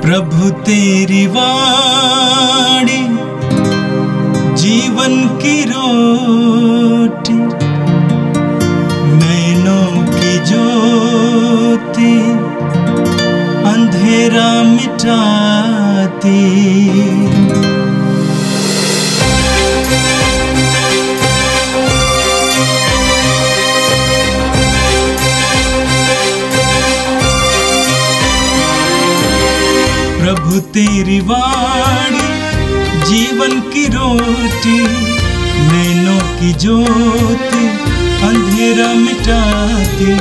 प्रभु तेरी वाणी जीवन की रोटी, नैनों की ज्योति अंधेरा मिटाती। प्रभु तेरी वाणी जीवन की रोटी, नैनों की ज्योति अंधेरा मिटाती।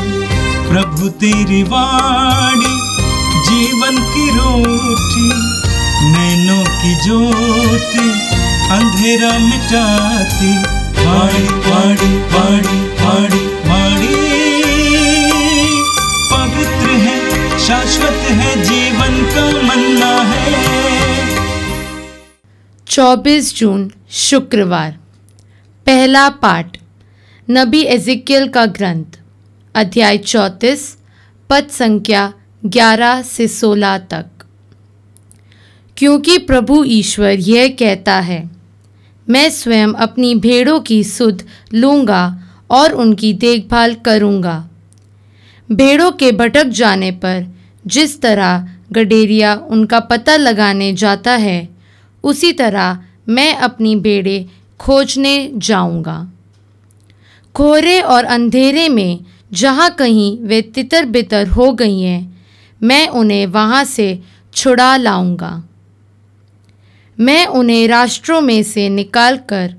प्रभु तेरी वाणी जीवन की रोटी, नैनों की ज्योति अंधेरा मिटाती। वाणी वाणी वाणी वाणी वाणी पवित्र है, शाश्वत है, जीवन का मन्ना है। 24 जून शुक्रवार। पहला पाठ नबी एज़ेकियल का ग्रंथ, अध्याय 34, पद संख्या 11 से 16 तक। क्योंकि प्रभु ईश्वर यह कहता है, मैं स्वयं अपनी भेड़ों की सुध लूँगा और उनकी देखभाल करूँगा। भेड़ों के भटक जाने पर जिस तरह गडेरिया उनका पता लगाने जाता है, उसी तरह मैं अपनी भेड़ें खोजने जाऊँगा। कोहरे और अंधेरे में जहाँ कहीं वे तितर बितर हो गई हैं, मैं उन्हें वहाँ से छुड़ा लाऊंगा। मैं उन्हें राष्ट्रों में से निकालकर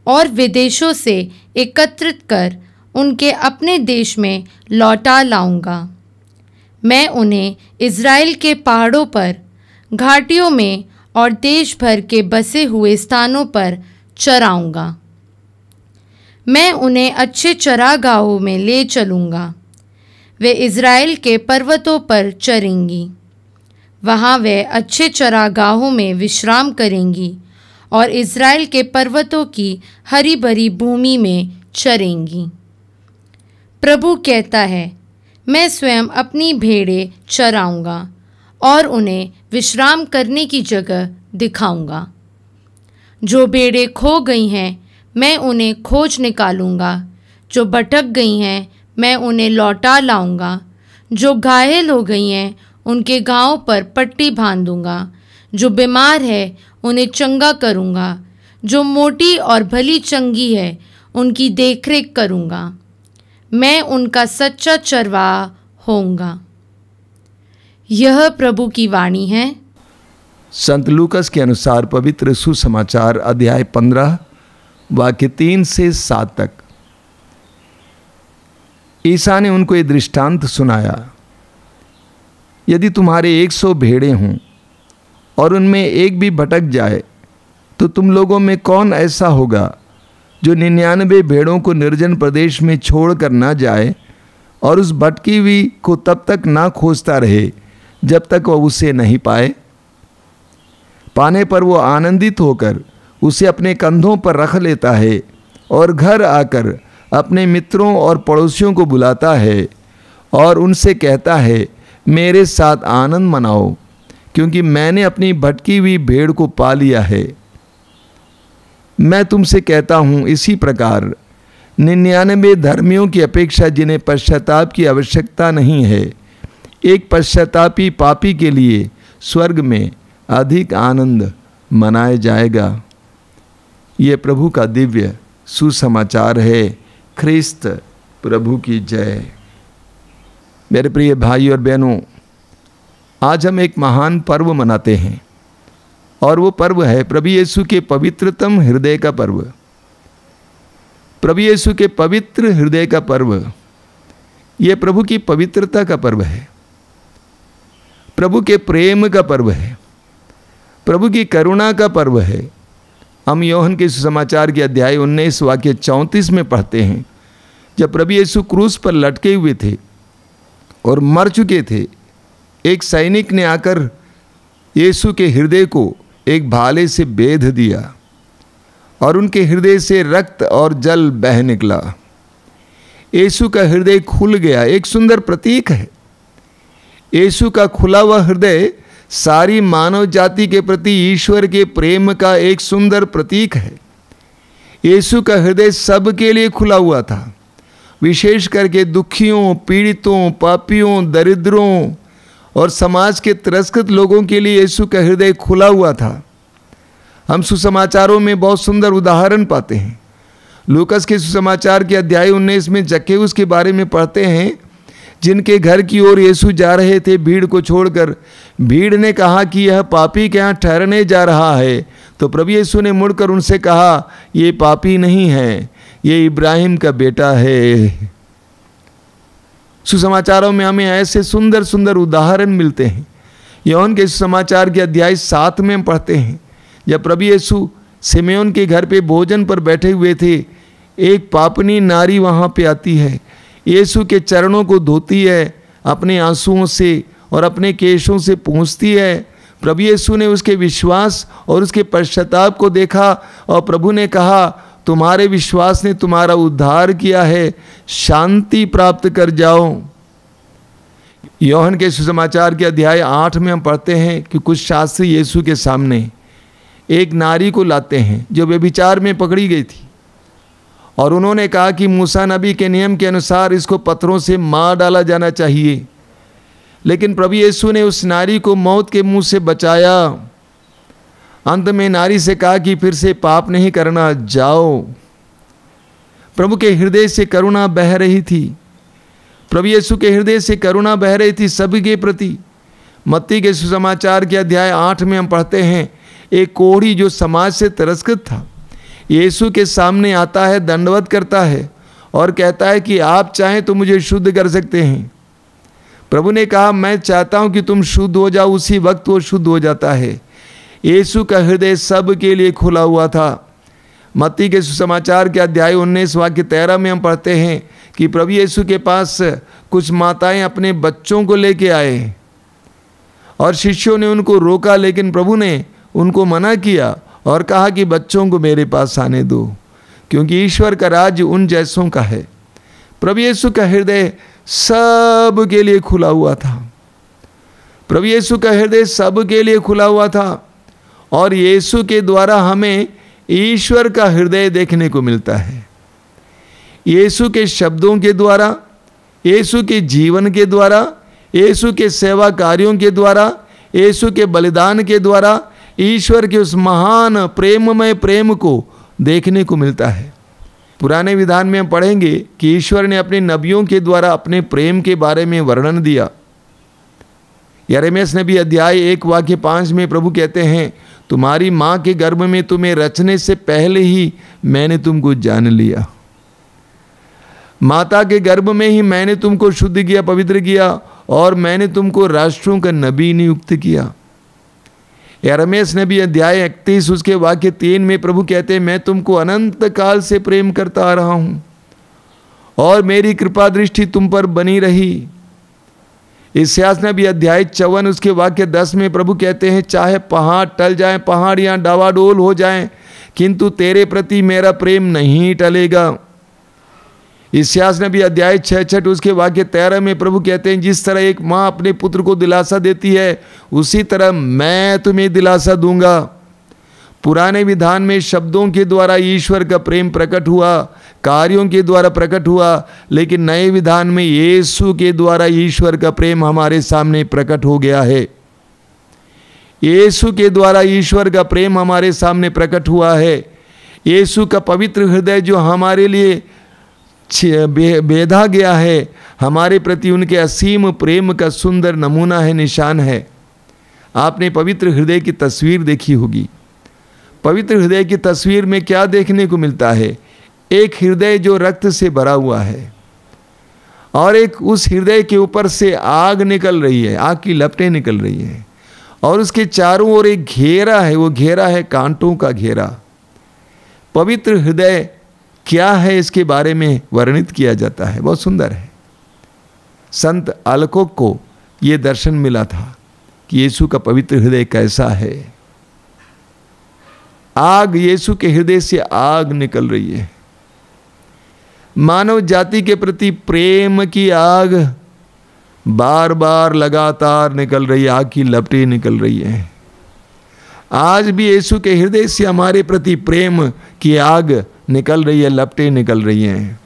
और विदेशों से एकत्रित कर उनके अपने देश में लौटा लाऊंगा। मैं उन्हें इज़राइल के पहाड़ों पर, घाटियों में और देश भर के बसे हुए स्थानों पर चराऊंगा। मैं उन्हें अच्छे चरागाहों में ले चलूँगा। वे इज़राइल के पर्वतों पर चरेंगी। वहाँ वे अच्छे चरागाहों में विश्राम करेंगी और इज़राइल के पर्वतों की हरी भरी भूमि में चरेंगी। प्रभु कहता है, मैं स्वयं अपनी भेड़ें चराऊँगा और उन्हें विश्राम करने की जगह दिखाऊँगा। जो भेड़ें खो गई हैं, मैं उन्हें खोज निकालूँगा। जो भटक गई हैं, मैं उन्हें लौटा लाऊंगा। जो घायल हो गई हैं, उनके घावों पर पट्टी बांधूंगा। जो बीमार है, उन्हें चंगा करूंगा। जो मोटी और भली चंगी है, उनकी देखरेख करूंगा। मैं उनका सच्चा चरवाहा होऊंगा। यह प्रभु की वाणी है। संत लूकस के अनुसार पवित्र सुसमाचार अध्याय 15 वाक्य 3 से 7 तक। ईसा ने उनको ये दृष्टांत सुनाया, यदि तुम्हारे 100 भेड़ें हों और उनमें एक भी भटक जाए, तो तुम लोगों में कौन ऐसा होगा जो 99 भेड़ों को निर्जन प्रदेश में छोड़ कर ना जाए और उस भटकी हुई को तब तक ना खोजता रहे जब तक वह उसे नहीं पाए। पाने पर वो आनंदित होकर उसे अपने कंधों पर रख लेता है और घर आकर अपने मित्रों और पड़ोसियों को बुलाता है और उनसे कहता है, मेरे साथ आनंद मनाओ, क्योंकि मैंने अपनी भटकी हुई भेड़ को पा लिया है। मैं तुमसे कहता हूँ, इसी प्रकार 99 धर्मियों की अपेक्षा जिन्हें पश्चाताप की आवश्यकता नहीं है, एक पश्चातापी पापी के लिए स्वर्ग में अधिक आनंद मनाया जाएगा। ये प्रभु का दिव्य सुसमाचार है। ख्रिस्त प्रभु की जय। मेरे प्रिय भाई और बहनों, आज हम एक महान पर्व मनाते हैं और वो पर्व है प्रभु यीशु के पवित्रतम हृदय का पर्व। प्रभु यीशु के पवित्र हृदय का पर्व, ये प्रभु की पवित्रता का पर्व है, प्रभु के प्रेम का पर्व है, प्रभु की करुणा का पर्व है। हम यूहन्ना के सुसमाचार के अध्याय 19 वाक्य 34 में पढ़ते हैं, जब प्रभु यीशु क्रूस पर लटके हुए थे और मर चुके थे, एक सैनिक ने आकर यीशु के हृदय को एक भाले से बेध दिया और उनके हृदय से रक्त और जल बह निकला। यीशु का हृदय खुल गया। एक सुंदर प्रतीक है। यीशु का खुला हुआ हृदय सारी मानव जाति के प्रति ईश्वर के प्रेम का एक सुंदर प्रतीक है। यीशु का हृदय सबके लिए खुला हुआ था, विशेष करके दुखियों, पीड़ितों, पापियों, दरिद्रों और समाज के तिरस्कृत लोगों के लिए यीशु का हृदय खुला हुआ था। हम सुसमाचारों में बहुत सुंदर उदाहरण पाते हैं। लूकस के सुसमाचार के अध्याय 19 में जक्केउस के बारे में पढ़ते हैं, जिनके घर की ओर यीशु जा रहे थे भीड़ को छोड़कर। भीड़ ने कहा कि यह पापी के यहाँ ठहरने जा रहा है, तो प्रभु यीशु ने मुड़कर उनसे कहा, ये पापी नहीं है, ये इब्राहिम का बेटा है। सुसमाचारों में हमें ऐसे सुंदर सुंदर उदाहरण मिलते हैं। यूहन्ना के सुसमाचार के अध्याय 7 में हम पढ़ते हैं, जब प्रभु यीशु सिमेयोन के घर पे भोजन पर बैठे हुए थे, एक पापनी नारी वहाँ पे आती है, यीशु के चरणों को धोती है, अपने आंसुओं से और अपने केशों से पोंछती है। प्रभु यीशु ने उसके विश्वास और उसके पश्चाताप को देखा और प्रभु ने कहा, तुम्हारे विश्वास ने तुम्हारा उद्धार किया है, शांति प्राप्त कर जाओ। यूहन्ना के सुसमाचार के अध्याय 8 में हम पढ़ते हैं कि कुछ शास्त्री यीशु के सामने एक नारी को लाते हैं जो व्यभिचार में पकड़ी गई थी, और उन्होंने कहा कि मूसा नबी के नियम के अनुसार इसको पत्थरों से मार डाला जाना चाहिए। लेकिन प्रभु यीशु ने उस नारी को मौत के मुंह से बचाया। अंत में नारी से कहा कि फिर से पाप नहीं करना, जाओ। प्रभु के हृदय से करुणा बह रही थी। प्रभु यीशु के हृदय से करुणा बह रही थी सभी के प्रति। मत्ती के सुसमाचार के अध्याय 8 में हम पढ़ते हैं, एक कोढ़ी जो समाज से तिरस्कृत था यीशु के सामने आता है, दंडवत करता है और कहता है कि आप चाहें तो मुझे शुद्ध कर सकते हैं। प्रभु ने कहा, मैं चाहता हूं कि तुम शुद्ध हो जाओ। उसी वक्त वो शुद्ध हो जाता है। यीशु का हृदय सब के लिए खुला हुआ था। मत्ती के सुसमाचार के अध्याय 19 वाक्य 13 में हम पढ़ते हैं कि प्रभु यीशु के पास कुछ माताएं अपने बच्चों को लेके आए और शिष्यों ने उनको रोका, लेकिन प्रभु ने उनको मना किया और कहा कि बच्चों को मेरे पास आने दो, क्योंकि ईश्वर का राज्य उन जैसों का है। प्रभु यीशु का हृदय सब के लिए खुला हुआ था। प्रभु यीशु का हृदय सब के लिए खुला हुआ था, और यीशु के द्वारा हमें ईश्वर का हृदय देखने को मिलता है। यीशु के शब्दों के द्वारा, यीशु के जीवन के द्वारा, यीशु के सेवा कार्यों के द्वारा, यीशु के बलिदान के द्वारा ईश्वर के उस महान प्रेममय प्रेम को देखने को मिलता है। पुराने विधान में हम पढ़ेंगे कि ईश्वर ने अपने नबियों के द्वारा अपने प्रेम के बारे में वर्णन दिया। यिर्मयाह नबी अध्याय 1 वाक्य 5 में प्रभु कहते हैं, तुम्हारी माँ के गर्भ में तुम्हें रचने से पहले ही मैंने तुमको जान लिया। माता के गर्भ में ही मैंने तुमको शुद्ध किया, पवित्र किया, और मैंने तुमको राष्ट्रों का नबी नियुक्त किया। यिर्मयाह नबी अध्याय 31 उसके वाक्य 3 में प्रभु कहते हैं, मैं तुमको अनंत काल से प्रेम करता आ रहा हूं और मेरी कृपा दृष्टि तुम पर बनी रही। यशायाह नबी अध्याय 54 उसके वाक्य 10 में प्रभु कहते हैं, चाहे पहाड़ टल जाएं, पहाड़ियां डावाडोल हो जाएं, किंतु तेरे प्रति मेरा प्रेम नहीं टलेगा। यशायाह नबी अध्याय 66 उसके वाक्य 13 में प्रभु कहते हैं, जिस तरह एक माँ अपने पुत्र को दिलासा देती है, उसी तरह मैं तुम्हें दिलासा दूंगा। पुराने विधान में शब्दों के द्वारा ईश्वर का प्रेम प्रकट हुआ, कार्यों के द्वारा प्रकट हुआ, लेकिन नए विधान में यीशु के द्वारा ईश्वर का प्रेम हमारे सामने प्रकट हो गया है। यीशु के द्वारा ईश्वर का प्रेम हमारे सामने प्रकट हुआ है। यीशु का पवित्र हृदय जो हमारे लिए बेधा गया है, हमारे प्रति उनके असीम प्रेम का सुंदर नमूना है, निशान है। आपने पवित्र हृदय की तस्वीर देखी होगी। पवित्र हृदय की तस्वीर में क्या देखने को मिलता है? एक हृदय जो रक्त से भरा हुआ है, और एक उस हृदय के ऊपर से आग निकल रही है, आग की लपटें निकल रही हैं, और उसके चारों ओर एक घेरा है, वो घेरा है कांटों का घेरा। पवित्र हृदय क्या है, इसके बारे में वर्णित किया जाता है, बहुत सुंदर है। संत आलकोक को ये दर्शन मिला था कि यीशु का पवित्र हृदय कैसा है। आग, यीशु के हृदय से आग निकल रही है। मानव जाति के प्रति प्रेम की आग, बार बार लगातार निकल रही है, आग की लपटें निकल रही हैं। आज भी यीशु के हृदय से हमारे प्रति प्रेम की आग निकल रही है, लपटें निकल रही हैं।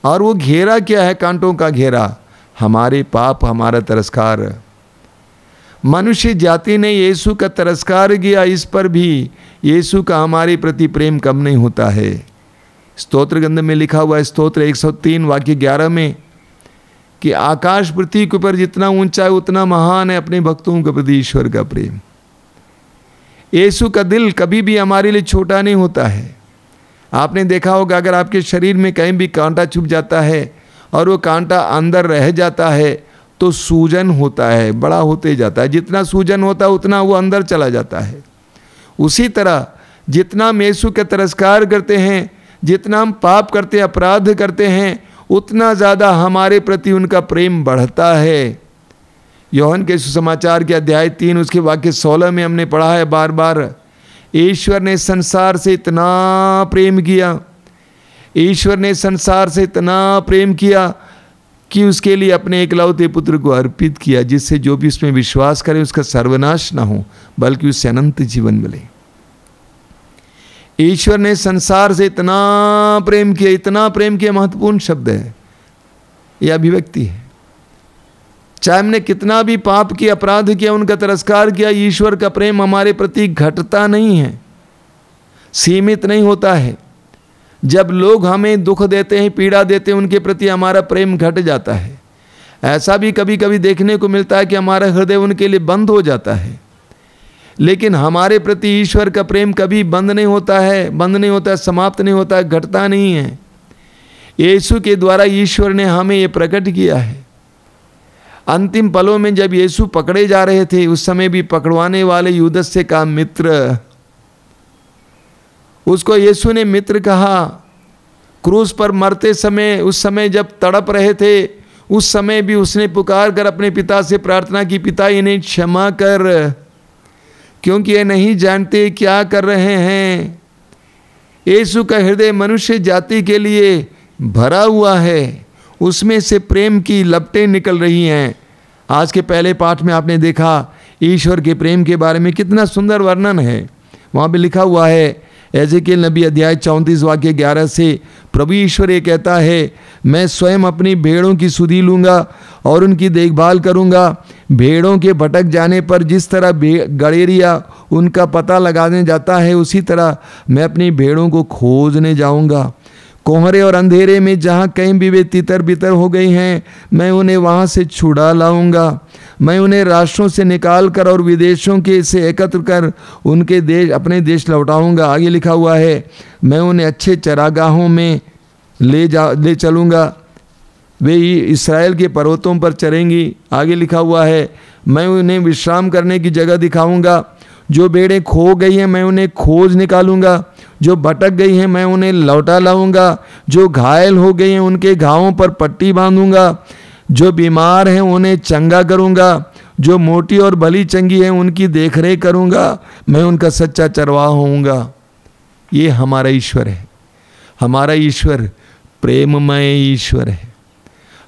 और वो घेरा क्या है? कांटों का घेरा, हमारे पाप, हमारा तिरस्कार। मनुष्य जाति ने यीशु का तिरस्कार किया, इस पर भी यीशु का हमारे प्रति प्रेम कम नहीं होता है। स्तोत्र ग्रंथ में लिखा हुआ है, स्तोत्र 103 वाक्य 11 में, कि आकाश पृथ्वी के ऊपर जितना ऊंचा है उतना महान है अपने भक्तों के प्रति ईश्वर का प्रेम। यीशु का दिल कभी भी हमारे लिए छोटा नहीं होता है। आपने देखा होगा, अगर आपके शरीर में कहीं भी कांटा छुप जाता है और वो कांटा अंदर रह जाता है तो सूजन होता है, बड़ा होते जाता है। जितना सूजन होता है उतना वो अंदर चला जाता है। उसी तरह जितना हम यीशु का तिरस्कार करते हैं, जितना हम पाप करते हैं, अपराध करते हैं, उतना ज़्यादा हमारे प्रति उनका प्रेम बढ़ता है। यूहन्ना के सुसमाचार के अध्याय 3 उसके वाक्य 16 में हमने पढ़ा है बार बार, ईश्वर ने संसार से इतना प्रेम किया, ईश्वर ने संसार से इतना प्रेम किया कि उसके लिए अपने एकलौते पुत्र को अर्पित किया, जिससे जो भी उसमें विश्वास करे उसका सर्वनाश ना हो बल्कि उससे अनंत जीवन मिले। ईश्वर ने संसार से इतना प्रेम किया, इतना प्रेम किया, महत्वपूर्ण शब्द है, यह अभिव्यक्ति है। चाहे हमने कितना भी पाप किया, अपराध किया, उनका तिरस्कार किया, ईश्वर का प्रेम हमारे प्रति घटता नहीं है, सीमित नहीं होता है। जब लोग हमें दुख देते हैं, पीड़ा देते हैं, उनके प्रति हमारा प्रेम घट जाता है। ऐसा भी कभी कभी देखने को मिलता है कि हमारा हृदय उनके लिए बंद हो जाता है, लेकिन हमारे प्रति ईश्वर का प्रेम कभी बंद नहीं होता है, बंद नहीं होता है, समाप्त नहीं होता है, घटता नहीं है। यीशु के द्वारा ईश्वर ने हमें ये प्रकट किया है। अंतिम पलों में जब यीशु पकड़े जा रहे थे, उस समय भी पकड़वाने वाले यूदस से कहा मित्र, उसको यीशु ने मित्र कहा। क्रूस पर मरते समय, उस समय जब तड़प रहे थे, उस समय भी उसने पुकार कर अपने पिता से प्रार्थना की, पिता इन्हें क्षमा कर, क्योंकि ये नहीं जानते क्या कर रहे हैं। यीशु का हृदय मनुष्य जाति के लिए भरा हुआ है, उसमें से प्रेम की लपटें निकल रही हैं। आज के पहले पाठ में आपने देखा ईश्वर के प्रेम के बारे में कितना सुंदर वर्णन है। वहाँ पे लिखा हुआ है, एजेकियल नबी अध्याय 34 वाक्य 11 से, प्रभु ईश्वर ये कहता है, मैं स्वयं अपनी भेड़ों की सुधि लूँगा और उनकी देखभाल करूँगा। भेड़ों के भटक जाने पर जिस तरह गड़ेरिया उनका पता लगाने जाता है, उसी तरह मैं अपनी भेड़ों को खोजने जाऊँगा। कोहरे और अंधेरे में जहाँ कहीं भी वे तितर बितर हो गई हैं, मैं उन्हें वहाँ से छुड़ा लाऊंगा। मैं उन्हें राष्ट्रों से निकाल कर और विदेशों के से एकत्र कर उनके देश, अपने देश लौटाऊंगा। आगे लिखा हुआ है, मैं उन्हें अच्छे चरागाहों में ले चलूँगा, वे इस्राएल के पर्वतों पर चरेंगी। आगे लिखा हुआ है, मैं उन्हें विश्राम करने की जगह दिखाऊंगा। जो भेड़ें खो गई हैं मैं उन्हें खोज निकालूंगा, जो भटक गई हैं मैं उन्हें लौटा लाऊंगा। जो घायल हो गई हैं उनके घावों पर पट्टी बांधूंगा। जो बीमार हैं उन्हें चंगा करूंगा। जो मोटी और भली चंगी हैं उनकी देखरेख करूंगा। मैं उनका सच्चा चरवाहा होऊंगा। ये हमारा ईश्वर है। हमारा ईश्वर प्रेममय ईश्वर है।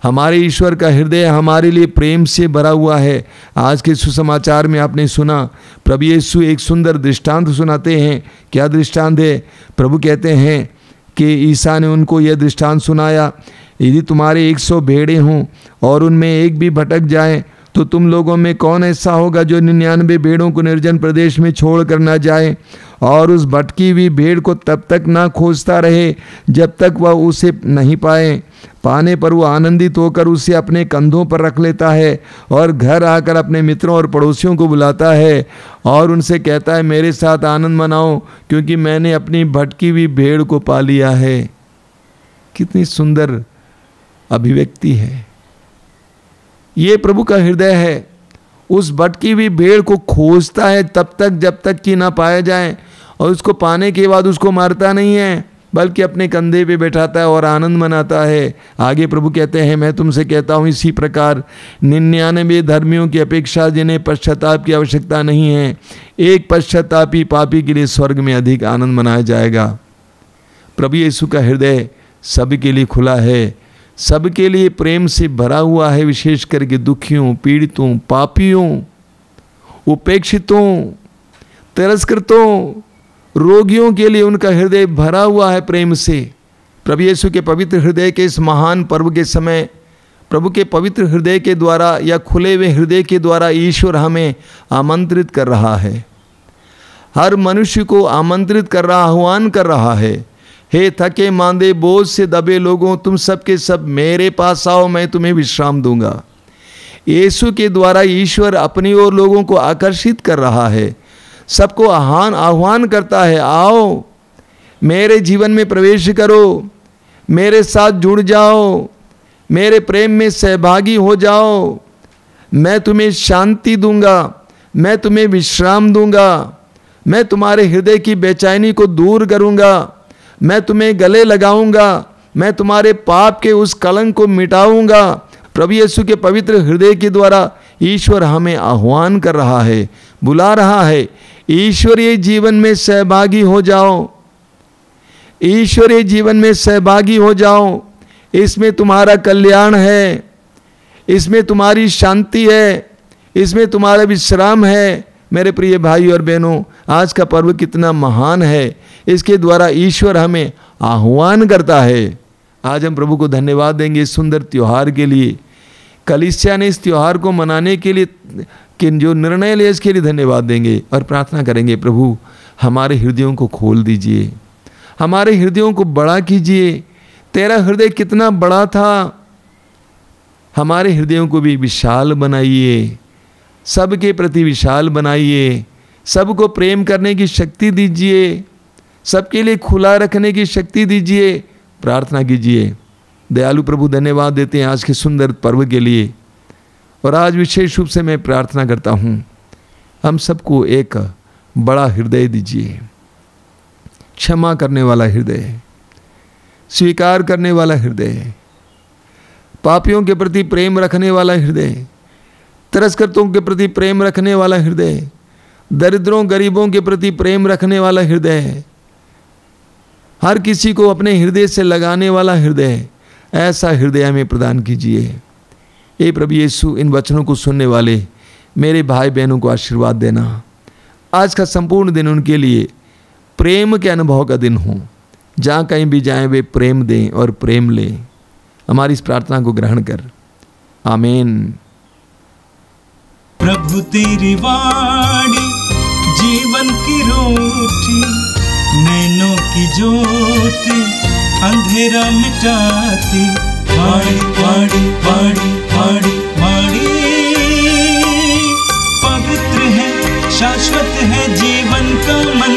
हमारे ईश्वर का हृदय हमारे लिए प्रेम से भरा हुआ है। आज के सुसमाचार में आपने सुना, प्रभु यीशु एक सुंदर दृष्टांत सुनाते हैं। क्या दृष्टांत है? प्रभु कहते हैं कि ईसा ने उनको यह दृष्टांत सुनाया, यदि तुम्हारे 100 भेड़ें हों और उनमें एक भी भटक जाए तो तुम लोगों में कौन ऐसा होगा जो 99 भेड़ों को निर्जन प्रदेश में छोड़ कर ना जाए और उस भटकी हुई भेड़ को तब तक ना खोजता रहे जब तक वह उसे नहीं पाए। पाने पर वो आनंदित होकर उसे अपने कंधों पर रख लेता है और घर आकर अपने मित्रों और पड़ोसियों को बुलाता है और उनसे कहता है, मेरे साथ आनंद मनाओ क्योंकि मैंने अपनी भटकी हुई भेड़ को पा लिया है। कितनी सुंदर अभिव्यक्ति है। ये प्रभु का हृदय है। उस भटकी हुई भेड़ को खोजता है तब तक जब तक कि ना पाया जाए, और उसको पाने के बाद उसको मारता नहीं है बल्कि अपने कंधे पे बैठाता है और आनंद मनाता है। आगे प्रभु कहते हैं, मैं तुमसे कहता हूँ इसी प्रकार 99 धर्मियों की अपेक्षा जिन्हें पश्चाताप की आवश्यकता नहीं है, एक पश्चातापी पापी के लिए स्वर्ग में अधिक आनंद मनाया जाएगा। प्रभु यीशु का हृदय सभी के लिए खुला है। सबके लिए प्रेम से भरा हुआ है, विशेष करके दुखियों, पीड़ितों, पापियों, उपेक्षितों, तिरस्कृतों, रोगियों के लिए उनका हृदय भरा हुआ है प्रेम से। प्रभु यीशु के पवित्र हृदय के इस महान पर्व के समय प्रभु के पवित्र हृदय के द्वारा या खुले हुए हृदय के द्वारा ईश्वर हमें आमंत्रित कर रहा है, हर मनुष्य को आमंत्रित कर रहा, आह्वान कर रहा है। हे थके मांदे बोझ से दबे लोगों, तुम सब के सब मेरे पास आओ, मैं तुम्हें विश्राम दूंगा। यीशु के द्वारा ईश्वर अपनी ओर लोगों को आकर्षित कर रहा है, सबको आह्वान करता है, आओ मेरे जीवन में प्रवेश करो, मेरे साथ जुड़ जाओ, मेरे प्रेम में सहभागी हो जाओ। मैं तुम्हें शांति दूंगा, मैं तुम्हें विश्राम दूंगा, मैं तुम्हारे हृदय की बेचैनी को दूर करूंगा, मैं तुम्हें गले लगाऊंगा, मैं तुम्हारे पाप के उस कलंक को मिटाऊंगा। प्रभु यीशु के पवित्र हृदय के द्वारा ईश्वर हमें आह्वान कर रहा है, बुला रहा है, ईश्वरीय जीवन में सहभागी हो जाओ, ईश्वरीय जीवन में सहभागी हो जाओ। इसमें तुम्हारा कल्याण है, इसमें तुम्हारी शांति है, इसमें तुम्हारा विश्राम है। मेरे प्रिय भाई और बहनों, आज का पर्व कितना महान है, इसके द्वारा ईश्वर हमें आह्वान करता है। आज हम प्रभु को धन्यवाद देंगे इस सुंदर त्यौहार के लिए। कलीसिया ने इस त्यौहार को मनाने के लिए किन जो निर्णय लिए इसके लिए धन्यवाद देंगे और प्रार्थना करेंगे, प्रभु हमारे हृदयों को खोल दीजिए, हमारे हृदयों को बड़ा कीजिए। तेरा हृदय कितना बड़ा था, हमारे हृदयों को भी विशाल बनाइए, सबके प्रति विशाल बनाइए, सबको प्रेम करने की शक्ति दीजिए, सबके लिए खुला रखने की शक्ति दीजिए। प्रार्थना कीजिए। दयालु प्रभु धन्यवाद देते हैं आज के सुंदर पर्व के लिए। और आज विशेष रूप से मैं प्रार्थना करता हूँ, हम सबको एक बड़ा हृदय दीजिए, क्षमा करने वाला हृदय, स्वीकार करने वाला हृदय, पापियों के प्रति प्रेम रखने वाला हृदय, तिरस्कृतों के प्रति प्रेम रखने वाला हृदय, दरिद्रों गरीबों के प्रति प्रेम रखने वाला हृदय, हर किसी को अपने हृदय से लगाने वाला हृदय, ऐसा हृदय हमें प्रदान कीजिए। हे प्रभु यीशु, इन वचनों को सुनने वाले मेरे भाई बहनों को आशीर्वाद देना। आज का संपूर्ण दिन उनके लिए प्रेम के अनुभव का दिन हो, जहाँ कहीं भी जाएं वे प्रेम दें और प्रेम लें। हमारी इस प्रार्थना को ग्रहण कर, आमीन। प्रभु तेरी वाणी जीवन की रोटी, नैनों की ज्योति अंधेरा मिटाती। वाणी वाणी वाणी वाणी वाणी पवित्र है, शाश्वत है जीवन का मन।